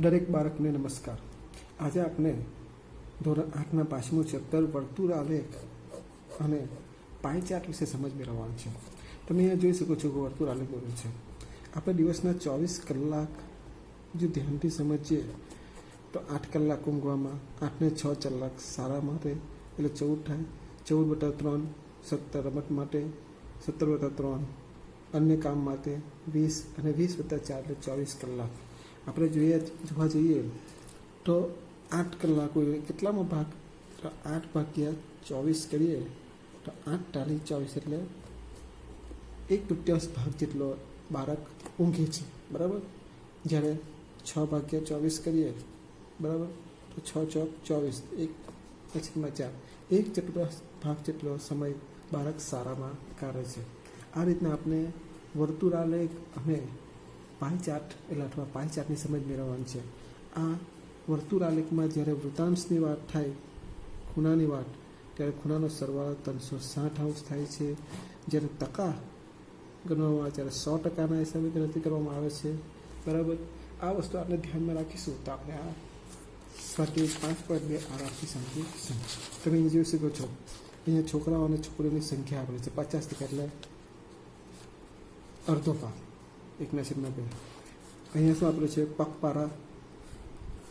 દરેક બાળકને નમસ્કાર. આજે આપણે ધોરણ 8ના 5મું ચેપ્ટર વર્તુળ આલેખ અને પાઈ ચાર્ટ વિશે સમજ મેળવવાનું છે. તમે અહીંયા જોઈ શકો છો કે વર્તુળ આલેખ દોર્યો છે. આપણે દિવસના 24 કલાક જો ધ્યાનથી સમજીએ તો 8 કલાક ઊંઘવામાં, 8 ને 6 કલાક શાળા માટે એટલે 14 થાય. 14/3 17 રમત માટે, 17/3 અન્ય કામ માટે 20 અને 20/4 એટલે 24 કલાક. આપણે જોવા જઈએ તો 8 કલાકો કેટલામાં ભાગ? તો 8/24 કરીએ તો 8×24 એટલે 1/3 ભાગ જેટલો બાળક ઊંઘે છે, બરાબર. જ્યારે 6/24 કરીએ, બરાબર, તો 6×4 = 1/4 ભાગ જેટલો સમય બાળક શાળામાં કાઢે છે. આ રીતના આપણે વર્તુળ આલેખ અને પાઈ ચાર્ટ અથવા પાઈ ચાર્ટની સમજ મેળવવાની છે. આ વર્તુળ આલેખમાં જ્યારે વૃતાંશની વાત થાય, ખૂણાની વાત, ત્યારે ખૂણાનો સરવાળો 360° થાય છે. જ્યારે ટકા ગણવામાં આવે ત્યારે 100%ના હિસાબે ગણતરી કરવામાં આવે છે, બરાબર. આ વસ્તુ આપણે ધ્યાનમાં રાખીશું તો આપણે આ સ્વાધ્યાય 5.2 આરામથી સમજીશું. તમે અહીં જોઈ શકો છો, અહીંયા છોકરાઓ અને છોકરીઓની સંખ્યા આપેલી છે 50%, એટલે અડધો ભાગ 1/2. અહીંયા શું આપેલું છે? પગપાળા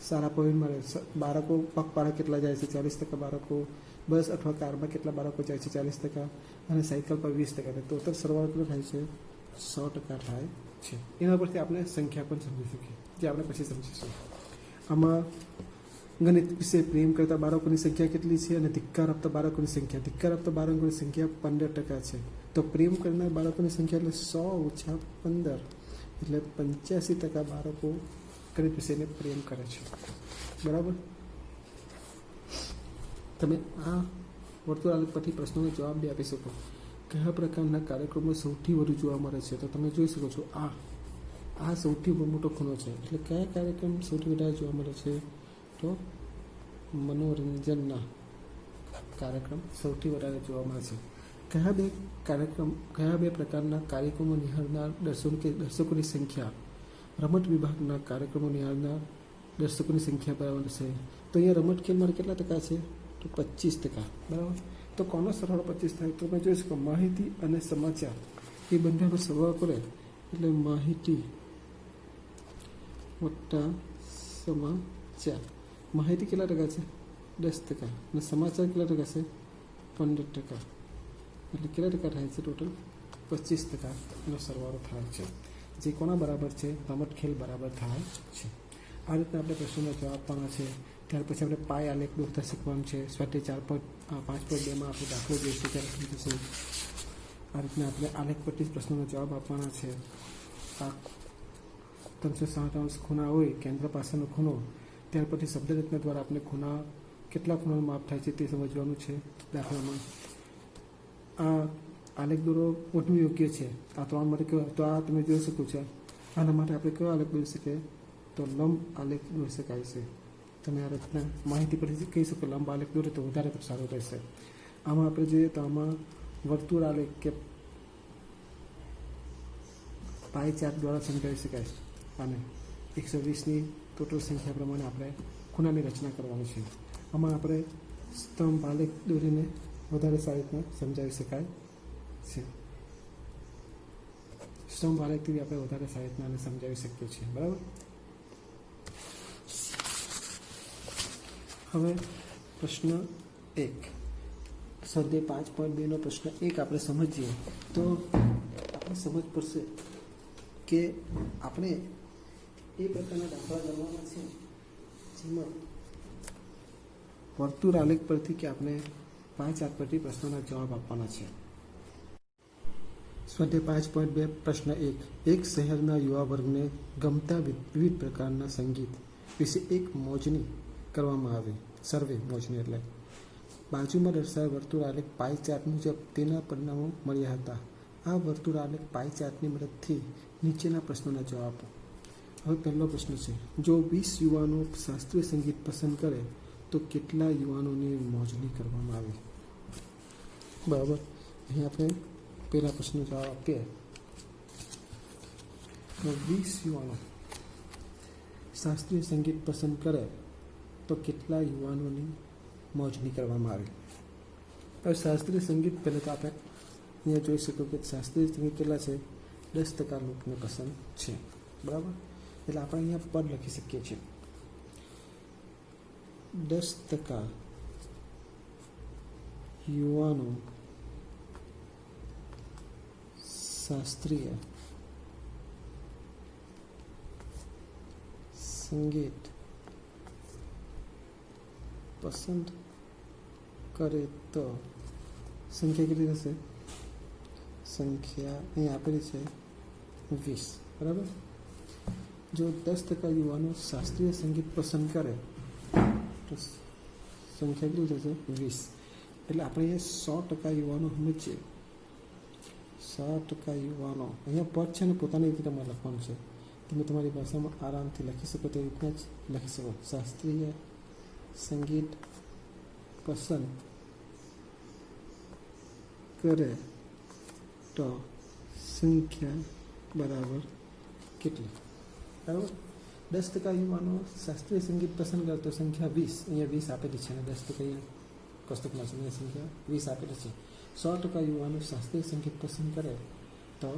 સારા પોઈન્ટ મળે. બાળકો પગપાળા કેટલા જાય છે? 40% બાળકો. બસ અથવા કારમાં કેટલા બાળકો જાય છે? 40%. અને સાયકલ પર 20%. ટોટલ સરવાળો કેટલો થાય છે? 100% થાય છે. એના પરથી આપણે સંખ્યા પણ સમજી શકીએ, જે આપણે પછી સમજીશું. આમાં ગણિત વિશે પ્રેમ કરતા બાળકોની સંખ્યા કેટલી છે અને ધિક્કાર આપતા બાળકોની સંખ્યા. ધિક્કાર આપતા બાળકોની સંખ્યા 15% છે. તો પ્રેમ કરનાર બાળકોની સંખ્યા એટલે 100 - 15 એટલે 85% બાળકો ગણિત વિષયને પ્રેમ કરે છે, બરાબર. તમે આ વર્તુળ આલેખ પરથી પ્રશ્નોનો જવાબ બી આપી શકો. કયા પ્રકારના કાર્યક્રમો સૌથી વધુ જોવા મળે છે? તો તમે જોઈ શકો છો આ સૌથી મોટો ખૂણો છે. એટલે કયા કાર્યક્રમ સૌથી વધારે જોવા મળે છે? તો મનોરંજનના કાર્યક્રમ સૌથી વધારે જોવા મળે છે. કયા બે પ્રકારના કાર્યક્રમો નિહાળનાર દર્શકોની સંખ્યા રમત વિભાગના કાર્યક્રમો નિહાળનાર દર્શકોની સંખ્યા બરાબર છે? તો અહીંયા રમત ખેલ માટે કેટલા ટકા છે? તો 25%, બરાબર. તો કોનો સરવાળો 25 થાય? તો તમે જોઈ શકો, માહિતી અને સમાચાર એ બંનેનો સરવાળો કરે એટલે માહિતી વત્તા સમાચાર. માહિતી કેટલા ટકા છે? 10%. અને સમાચાર કેટલા ટકા છે? 15%. એટલે કેટલા ટકા થાય છે? ટોટલ 25%નો સરવાળો થાય છે. જે કોના બરાબર છે? રમત ખેલ બરાબર થાય છે. આ રીતે આપણે પ્રશ્નોનો જવાબ આપવાના છે. ત્યાર પછી આપણે પાઈ આલેખ દોરતા શીખવાનું છે. સ્વાધ્યાય 5.2માં આપણે દાખલો જોઈશું ત્યારે સમજીશું. આ રીતના આપણે આલેખ પરથી પ્રશ્નોનો જવાબ આપવાના છે. આ 360° ખૂણા હોય, કેન્દ્ર પાસેનો ખૂણો, ત્યાર પછી શબ્દ રચના દ્વારા આપણે કેટલા ખૂણાનું માપ થાય છે તે સમજવાનું છે દાખલામાં. આ આલેખ દોરો વધુ યોગ્ય છે આ 3 માટે. તો આ તમે જોઈ શકો છો. આના માટે આપણે કયો આલેખ દોરી શકીએ? તો લંબ આલેખ દોરી શકાય છે. તમે આ રીતના માહિતી પરથી કહી શકો લંબ આલેખ દોરે તો વધારે સારું રહેશે. આમાં આપણે જોઈએ તો આમાં વર્તુળ આલેખ કે પાઈ ચાર્ટ દ્વારા સમજાવી શકાય. અને 120ની ટોટલ સંખ્યા પ્રમાણે આપણે ખૂણાની રચના કરવાની છે. આમાં આપણે સ્તંભ આલેખ દોરીને વધારે સારી રીતના સમજાવી શકાય છે. સ્તંભ આલેખથી આપણે વધારે સારી રીતના સમજાવી શકીએ છીએ, બરાબર. હવે પ્રશ્ન 1, સ્વાધ્યાય 5.2નો પ્રશ્ન 1 આપણે સમજીએ તો આપણે સમજ પડશે કે આપણે એ પ્રકારના દાખલા ગણવાના છે જેમાં વર્તુળ આલેખ પરથી કે આપણે પાઈ ચાર્ટ પરથી પ્રશ્નોના જવાબ આપવાના છે. સ્વાધ્યાય 5.2 પ્રશ્ન 1, એક શહેરના યુવા વર્ગને ગમતા વિવિધ પ્રકારના સંગીત વિશે એક મોજણી કરવામાં આવી. સર્વે મોજણી એટલે બાજુમાં દર્શાવેલ વર્તુળ આલેખ પાઈ ચાર્ટ મુજબ તેના પરિણામો મળ્યા હતા. આ વર્તુળ આલેખ પાઈ ચાર્ટની મદદથી નીચેના પ્રશ્નોના જવાબ આપો. હવે પહેલો પ્રશ્ન છે, જો 20 યુવાનો શાસ્ત્રીય સંગીત પસંદ કરે તો કેટલા યુવાનોની મોજણી કરવામાં આવી? બરાબર. અહીં આપણે પહેલા પ્રશ્નનો જવાબ આપીએ તો 20 યુવાનો શાસ્ત્રીય સંગીત પસંદ કરે તો કેટલા યુવાનોની મોજણી કરવામાં આવે? હવે શાસ્ત્રીય સંગીત પહેલાં તો આપણે અહીંયા જોઈ શકો કે શાસ્ત્રીય સંગીત કેટલા છે? 10% લોકોને પસંદ છે, બરાબર. એટલે આપણે અહીંયા પદ લખી શકીએ છીએ 10% યુવાનો શાસ્ત્રીય સંગીત પસંદ કરે તો સંખ્યા કેટલી થશે? સંખ્યા અહીં આપેલી છે 20, બરાબર. જો 10% યુવાનો શાસ્ત્રીય સંગીત પસંદ કરે તો સંખ્યા કેટલી થશે? 20. એટલે આપણે એ 100% યુવાનો સમજીએ. 100% યુવાનો અહીંયા પદ છે ને પોતાની રીતે તમારે લખવાનું છે. તમે તમારી ભાષામાં આરામથી લખી શકો તે રીતના જ લખી શકો. શાસ્ત્રીય સંગીત પસંદ કરે તો સંખ્યા બરાબર કેટલી? બરાબર. 10% યુવાનો શાસ્ત્રીય સંગીત પસંદ કરે તો સંખ્યા 20. અહીંયા 20 આપેલી છે અને 10% કોષ્ટકમાં છે, અહીંયા સંખ્યા 20 આપેલી છે. 100% યુવાનો શાસ્ત્રીય સંગીત પસંદ કરે તો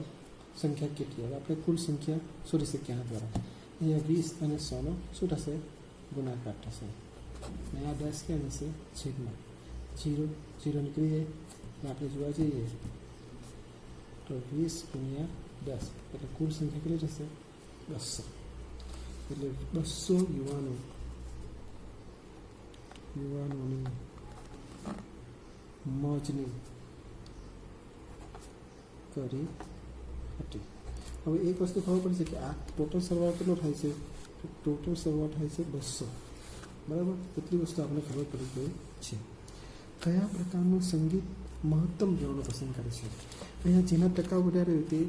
સંખ્યા કેટલી? હવે આપણે કુલ સંખ્યા શોધી શકીએ આના દ્વારા. અહીંયા 20 અને 100નો શું થશે? ગુણાકાર થશે. અને આ 10 ક્યાં જશે? છેદમાં 0 0 નીકળી જાય. એટલે આપણે જોવા જઈએ તો 20 × 10 એટલે કુલ સંખ્યા કેટલી થશે? 200. એટલે 200 યુવાનોની મોજણી કરી હતી. હવે એક વસ્તુ ખબર પડશે કે આ ટોટલ સરવાળો કેટલો થાય છે? તો ટોટલ સરવાળો થાય છે 200, બરાબર. એટલી વસ્તુ આપણે ખબર પડી ગઈ છે. કયા પ્રકારનું સંગીત મહત્તમ યુવાનો પસંદ કરે છે? અહીંયા જેના ટકા વધારે હોય તે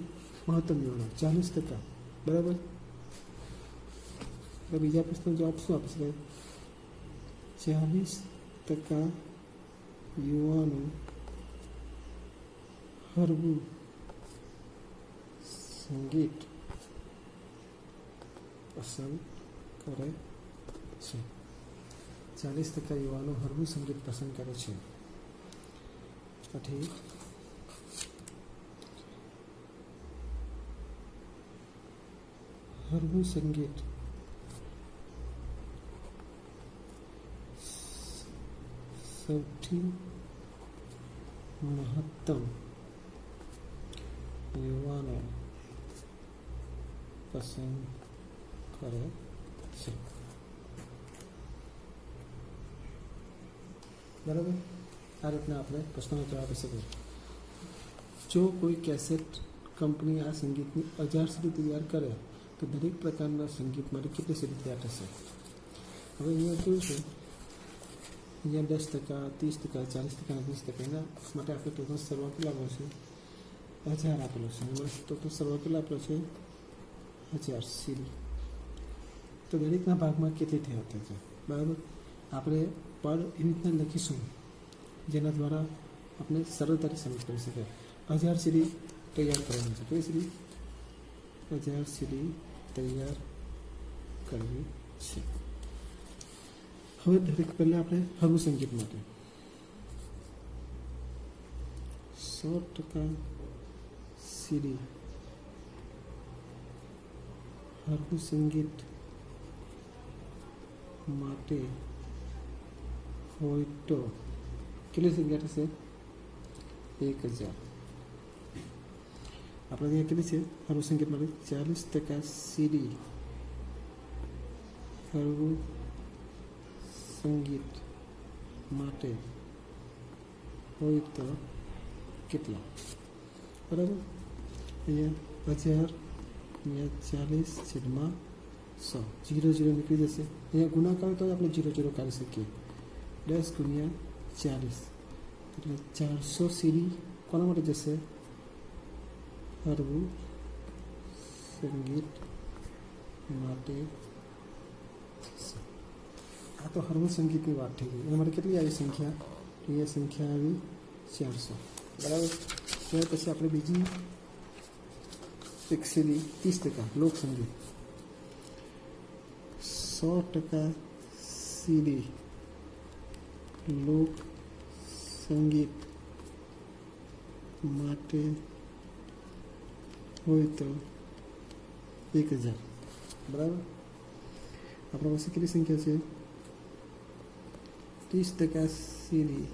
મહત્તમ યુવાનો 40%, બરાબર. એટલે બીજા પ્રશ્નનો જવાબ શું આપી શકાય? 40% યુવાનો હળવું સંગીત પસંદ કરે છે. 40% યુવાનો હળવું સંગીત પસંદ કરે છે. પછી હળવું સંગીત સૌથી મહત્તમ યુવાનો પસંદ કરે છે, બરાબર. આ રીતના આપણે પ્રશ્નનો જવાબ આપી શકીએ. જો કોઈ કેસેટ કંપની આ સંગીતની 1000 CD તૈયાર કરે તો દરેક પ્રકારના સંગીત માટે કેટલી CD તૈયાર થશે? હવે અહીંયા કેવું છે? અહીંયા 10%, 30%, 40%, 20%. એના માટે આપણે ટોટલ સરવાળો કેટલા આપેલો છે? 1000 આપેલો છે. એમાં ટોટલ સરવાળો કેટલા આપેલો છે? 1000 CD. તો દરેકના ભાગમાં કેટલી તૈયાર થશે? બરાબર. આપણે પદ એવી રીતના લખીશું જેના દ્વારા આપણે સરળતાથી સમજ કરી શકાય. 1000 CD તૈયાર કરવાની છે. કઈ CD? 1000 CD તૈયાર કરવી છે. હવે દરેક પહેલાં આપણે હળવું સંગીત માટે 100% CD હળવું સંગીત માટે હોય તો કેટલી સંખ્યા થશે? 1000. આપણે ત્યાં કેટલી છે હળવું સંગીત માટે? 40% CD હળવું સંગીત માટે હોય તો કેટલા? બરાબર. અહીંયા 1000, અહીંયા 40/100, 0 0 નીકળી જશે. અહીંયા ગુણાકાર તો આપણે 0 0 કાઢી શકીએ. 10 × 40 એટલે 400 CD કોના માટે જશે? હળવું સંગીત માટે. આ તો હળવું સંગીતની વાત થઈ ગઈ. એના માટે કેટલી આવી સંખ્યા? એ સંખ્યા આવી 400, બરાબર. ત્યાર પછી આપણે બીજી એક CD 30% લોકસંગીત 100% સીડી લોક સંગીત માટે હોય તો 1000. બરાબર. આપણા પાસે કેટલી સંખ્યા છે? 30% સીડી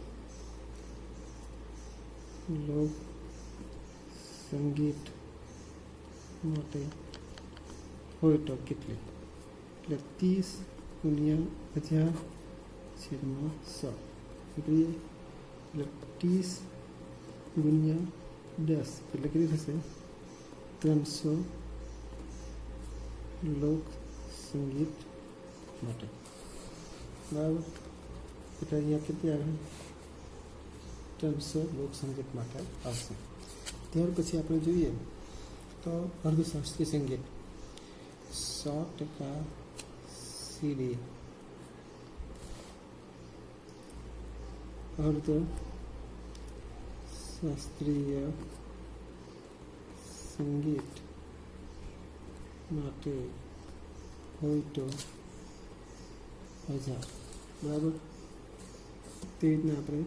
લોક સંગીત માટે હોય તો કેટલી? એટલે 30 ગુણ્યા 1000 છેદમાં 100 નીકળી. એટલે 30 ગુણ્યા 10 એટલે કેટલી થશે? 300 લોક સંગીત માટે. બરાબર. એટલે અહીંયા કેટલી આવે? 300 લોક સંગીત માટે આવશે. ત્યાર પછી આપણે જોઈએ તો અર્ધશાસ્ત્રીય સંગીત 100% સીડી અર્ધ શાસ્ત્રીય સંગીત માટે હોય તો 1000. બરાબર. તે રીતના આપણે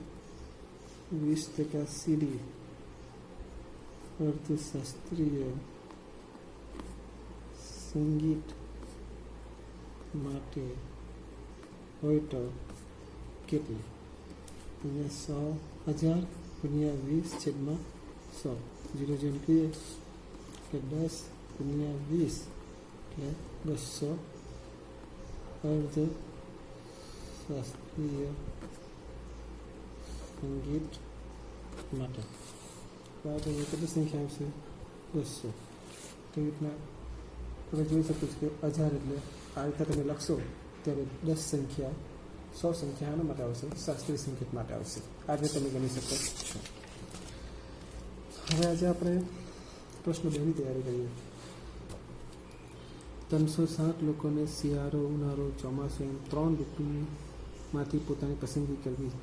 20% સીડી અર્ધશાસ્ત્રીય સંગીત માટે હોય તો કેટલી? અહીંયા 100,000 ગુણ્યા 20 છેદમાં 100 0 0 નીકળીએ કે 10 ગુણ્યા 20 એટલે 200 અર્ધશાસ્ત્રીય સંગીત માટે. બરાબર. એ કેટલી સંખ્યા આવશે? 200. તે રીતના તમે જોઈ શકો છો કે 1000 એટલે આ રીતે તમે લખશો ત્યારે 10 સંખ્યા 100 સંખ્યા આના માટે આવશે? શાસ્ત્રીય સંગીત માટે આવશે. આ રીતે તમે ગણી શકો છો. હવે આજે આપણે પ્રશ્ન 2ની તૈયારી કરીએ. 360 લોકોને શિયાળો, ઉનાળો, ચોમાસું એમ 3 ઋતુમાંથી પોતાની પસંદગી કરવી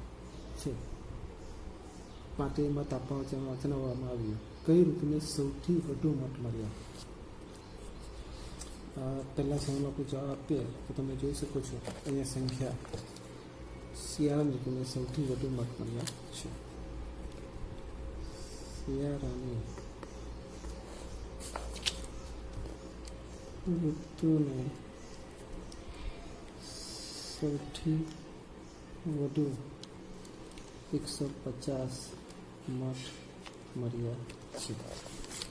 છે. માટે મત આપવા જણાવવામાં આવ્યું. કઈ ઋતુને સૌથી વધુ મત મળ્યા? પહેલાં સવાલનો આપણે જવાબ આપીએ તો તમે જોઈ શકો છો અહીંયા સંખ્યા શિયાળાની ઋતુને સૌથી વધુ મત મળ્યા છે. શિયાળાની ઋતુને સૌથી વધુ 150 મત મળ્યા છે.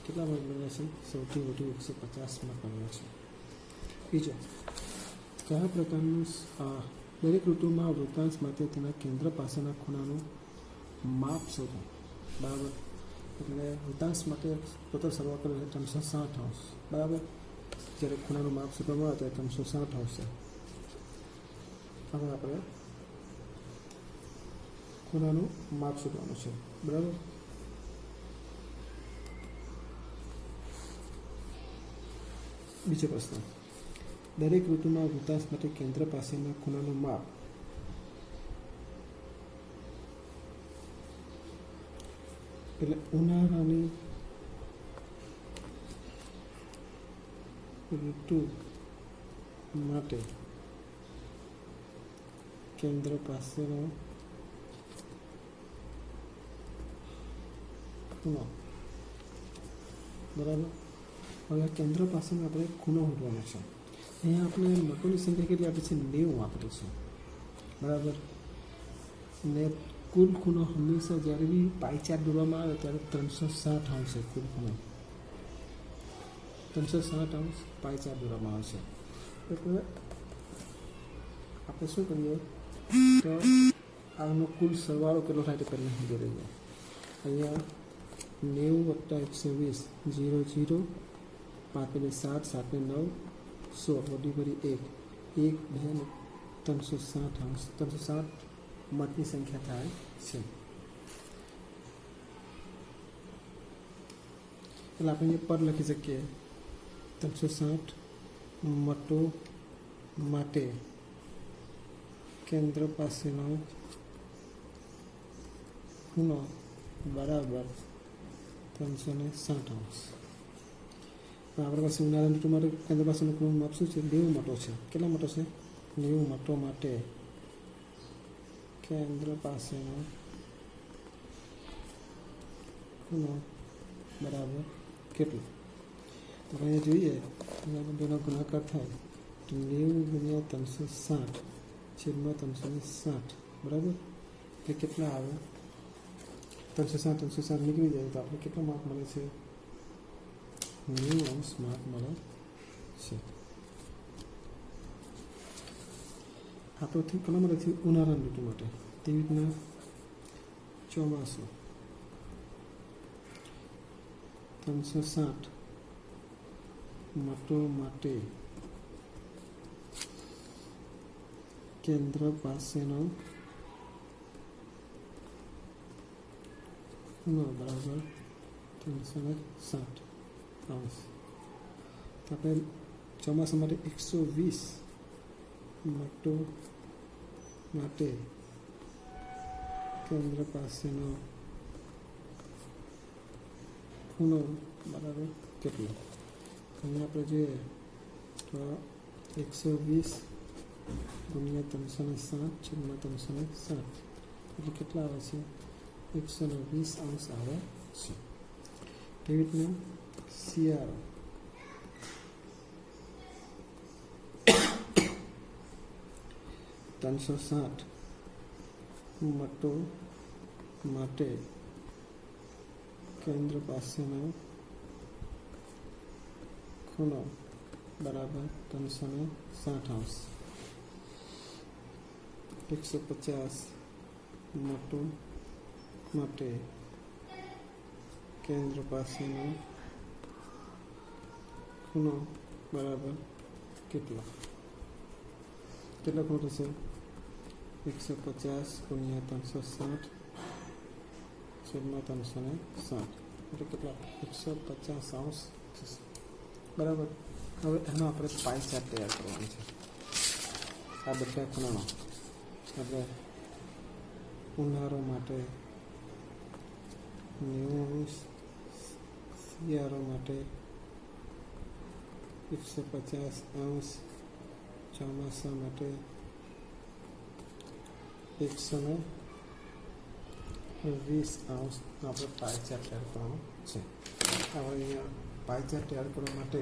કેટલા મત મળ્યા છે? સૌથી વધુ 150 મત મળ્યા છે. બીજો, કયા પ્રકારનું દરેક ઋતુમાં વૃત્તાંશ માટે તેના કેન્દ્ર પાસેના ખૂણાનું માપ શોધો. બરાબર. એટલે વૃત્તાંશ માટે ટોટલ સરવાળો કર્યો છે 360°. બરાબર. જ્યારે ખૂણાનું માપ શોધવામાં આવે તો 360° છે. હવે આપણે ખૂણાનું માપ શોધવાનું છે. બરાબર. બીજો પ્રશ્ન, દરેક ઋતુમાં વૃત્તાંશ માટે કેન્દ્ર પાસેના ખૂણાનું માપ એટલે ઉનાળાની ઋતુ માટે કેન્દ્ર પાસેનો ખૂણો. બરાબર. હવે કેન્દ્ર પાસેનો આપણે ખૂણો શોધવાનો છે. અહીંયા આપણે મતોની સંખ્યા કેટલી આપી છે? 90 આપેલી છે. બરાબર. ને કુલ ખૂણો હંમેશા જ્યારે બી પાઈ ચાર્ટ દોરવામાં આવે ત્યારે 360° છે. કુલ ખૂણો 360° પાઈ ચાર્ટ દોરવામાં આવે છે. એટલે આપણે શું કરીએ તો આનો કુલ સરવાળો કેટલો થાય તે પહેલાં સમજી લઈએ. અહીંયા 90 + 120 0 0 5 ને 7 7 ને 9 100 વધી વધી 1 1 2 ને 360° 360 મતની સંખ્યા થાય છે. એટલે આપણે પર લખી શકીએ 360 મતો માટે કેન્દ્ર પાસેનો ખૂણો બરાબર 360°. આપણી પાસે ઉનાળા ઋતુ માટે કેન્દ્ર પાસેનો ખૂણો માપ શું છે? 90 મોટો છે. કેટલા મોટો છે? 90 મોટો માટે કેન્દ્ર પાસેનો ખૂણો બરાબર કેટલો? તો અહીંયા જોઈએ બેનો ગુણાકાર થાય તો 90 × 360 છેદમાં 360 બરાબર. એટલે કેટલા આવે? 360 નીકળી જાય તો આપણે કેટલો માપ મળે છે? 90 માપ મળે છે. આ તો કોના માટે? ઉનાળાની ઋતુ માટે. તેવી રીતના ચોમાસું 360 મોટો માટે કેન્દ્ર પાસેનો ખૂણો બરાબર 360 અંશ. તો આપણે ચોમાસા માટે 120 મોટો માટે કેન્દ્ર પાસેનો ખૂણો બરાબર કેટલો? અહીંયા આપણે જોઈએ તો 120 × 360 છેદમાં 360 એટલે કેટલા આવે છે? 120 અંશ આવે છે. તેવી રીતના શિયાળો 360 મોટો માટે કેન્દ્ર પાસેનો ખૂણો બરાબર 360 અંશ. 150 મોટો માટે કેન્દ્ર પાસેનો ખૂણો બરાબર કેટલો? કેટલો ખૂણો થશે? 150 × 360 છેદમાં 360 એટલે કેટલા? 150 અંશ થશે બરાબર. હવે એનો આપણે પાઈ ચાર્ટ તૈયાર કરવાનો છે. આ બધા ખૂણાનો આપણે ઉનાળો માટે 90 અંશ, શિયાળો માટે 150 અંશ, ચોમાસા માટે 120 અંશ આપણે પાઈ ચાર્ટ તૈયાર કરવાનો છે. હવે અહીંયા પાઈ ચાર્ટ તૈયાર કરવા માટે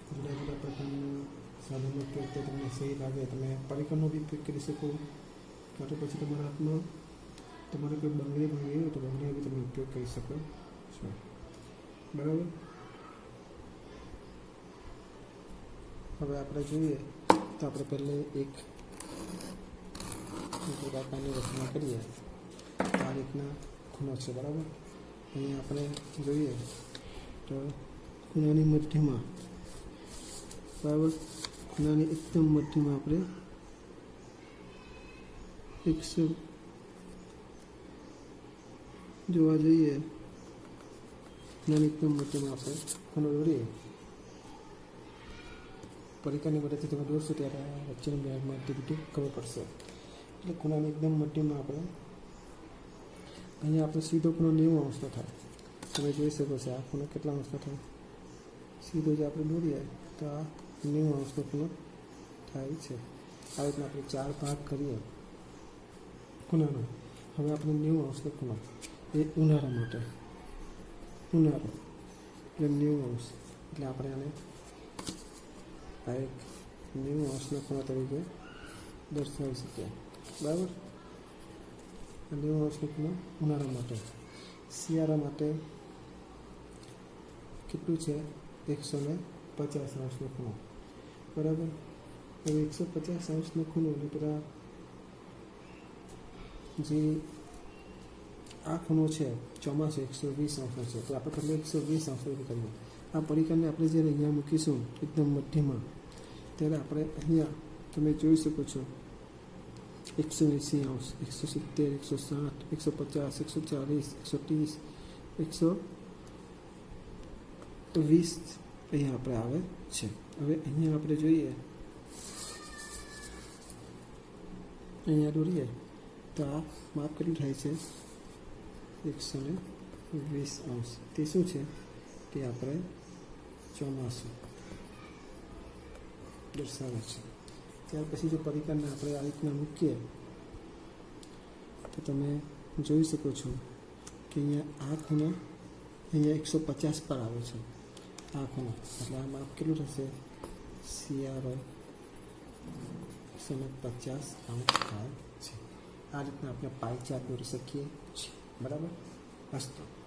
જુદા જુદા પ્રકારના સાધનો ઉપયોગ તો તમને સહી લાગે તમે પરિકરનો બી ઉપયોગ કરી શકો, કાં તો પછી તમારા હાથમાં તમારે કોઈ બંગડી હોય તો બંગડીનો બી તમે ઉપયોગ કરી શકો છો બરાબર. હવે આપણે જોઈએ તો આપણે પહેલે એક પ્રકારની રચના કરીએ. આ રીતના ખૂણો છે બરાબર. અહીંયા આપણે જોઈએ તો ખૂણાની મધ્યમાં બરાબર, ખૂણાની એકદમ મધ્યમાં આપણે 100 જોવા જઈએ. ખૂણાની એકદમ મધ્યમાં આપણે ખૂણો દોરીએ. પરિકરની મદદથી તમે દોરશો ત્યારે વચ્ચેની બેગમાં એક્ટિવિટી ખબર પડશે. એટલે ખૂણાની એકદમ મધ્યમાં આપણે અહીંયા આપણે સીધો ખૂણો 90 અંશનો થાય. તમે જોઈ શકો છો આ ખૂણો કેટલા અંશનો થાય? સીધો જે આપણે દોરીએ તો આ 90 અંશનો ખૂણો થાય છે. આ રીતના આપણે 4 ભાગ કરીએ ખૂણાનો. હવે આપણે 90 અંશનો ખૂણો એ ઉનાળા માટે, ઉનાળો એટલે 90 અંશ એટલે આપણે આને આ એક 90 અંશનો ખૂણો તરીકે દર્શાવી શકીએ બરાબર. 90 અંશનો ખૂણો ઉનાળા માટે. શિયાળા માટે કેટલું છે? 150 અંશનો ખૂણો બરાબર. હવે 150 અંશનો ખૂણો એટલે પેલા જે આ ખૂણો છે ચોમાસું 120 અંશનો છે તો આપણે પહેલાં 120 અંશ કરીએ. આ પરિકરને આપણે જ્યારે અહીંયા મૂકીશું એકદમ મધ્યમાં ત્યારે આપણે અહીંયા તમે જોઈ શકો છો 180 અંશ, 170, 160, 150, 140, 130, 120 અહીંયા આપણે આવે છે. હવે અહીંયા આપણે જોઈએ અહીંયા દોરીએ તો આ માપ કેટલું થાય છે? 120 અંશ. તે શું છે? તે આપણે ચોમાસું દર્શાવે છે. ત્યાર પછી જો પરિકરને આપણે આ રીતના મૂકીએ તો તમે જોઈ શકો છો કે અહીંયા આ ખૂણો અહીંયા 150 પર આવે છે. આ ખૂણો એટલે આ માપ કેટલું થશે? CRO 150 અંશ થાય છે. આ રીતના આપણે પાઈ ચાર્ટ દોરી શકીએ છીએ. બરાબર. અસ્તુ.